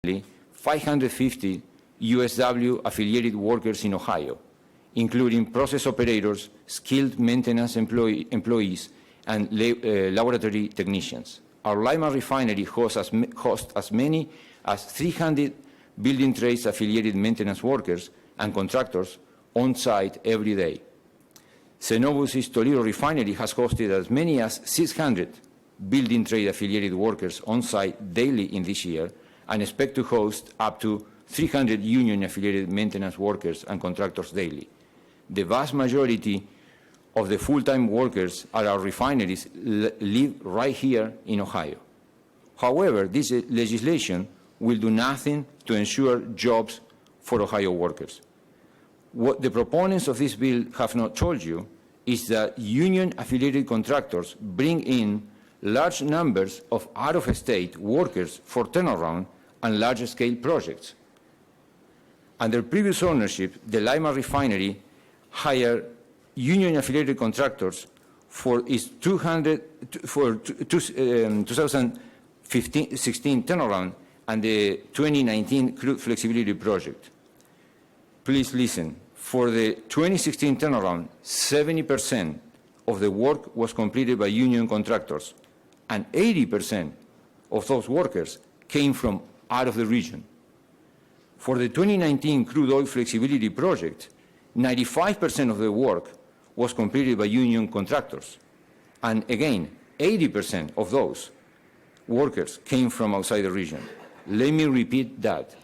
550 USW affiliated workers in Ohio, including process operators, skilled maintenance employees, and laboratory technicians. Our Lima refinery hosts as many as 300 building trades affiliated maintenance workers and contractors on site every day. Cenovus' Toledo refinery has hosted as many as 600 building trade affiliated workers on site daily in this year, and expect to host up to 300 union affiliated maintenance workers and contractors daily. The vast majority of the full-time workers at our refineries live right here in Ohio. However, this legislation will do nothing to ensure jobs for Ohio workers. What the proponents of this bill have not told you is that union-affiliated contractors bring in large numbers of out-of-state workers for turnaround and large-scale projects. Under previous ownership, the Lima refinery hired union-affiliated contractors for its 2016 turnaround and the 2019 crude flexibility project. Please listen. For the 2016 turnaround, 70% of the work was completed by union contractors, and 80% of those workers came from out of the region. For the 2019 crude oil flexibility project, 95% of the work was completed by union contractors, and again, 80% of those workers came from outside the region. Let me repeat that,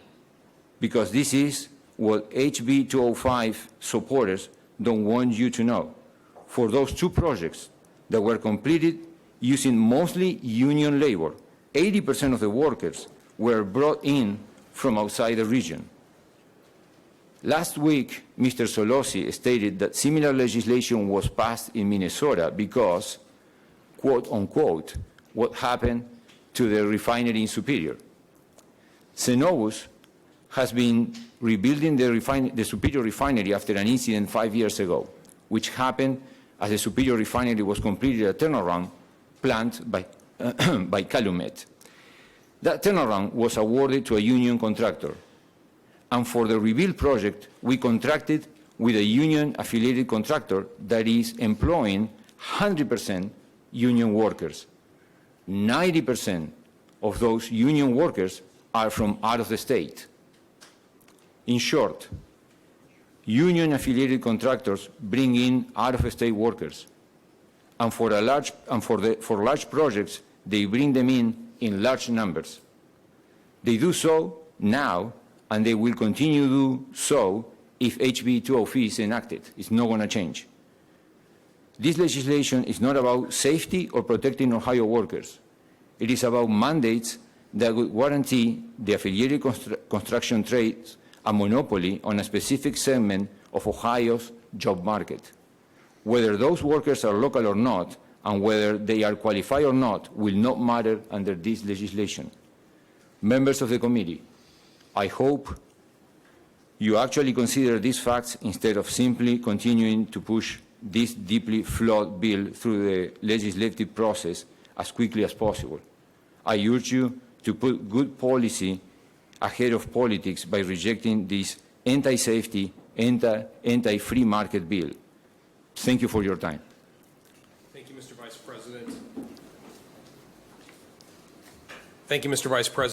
because this is what HB205 supporters don't want you to know. For those two projects that were completed using mostly union labor, 80% of the workers were brought in from outside the region. Last week, Mr. Solosi stated that similar legislation was passed in Minnesota because, quote unquote, what happened to the refinery in Superior. Cenovus has been rebuilding the Superior refinery after an incident 5 years ago, which happened as the Superior refinery was completed a turnaround planned by Calumet. That turnaround was awarded to a union contractor. And for the rebuild project, we contracted with a union-affiliated contractor that is employing 100% union workers. 90% of those union workers are from out of the state. In short, union-affiliated contractors bring in out-of-state workers, and for large projects, they bring them in large numbers. They do so now, and they will continue to do so if HB205 is enacted. It's not going to change. This legislation is not about safety or protecting Ohio workers. It is about mandates that would guarantee the affiliated construction trades a monopoly on a specific segment of Ohio's job market. Whether those workers are local or not, and whether they are qualified or not, will not matter under this legislation. Members of the committee, I hope you actually consider these facts instead of simply continuing to push this deeply flawed bill through the legislative process as quickly as possible. I urge you to put good policy ahead of politics by rejecting this anti-safety, anti-free market bill. Thank you for your time. Thank you, Mr. Vice President. Thank you, Mr. Vice President.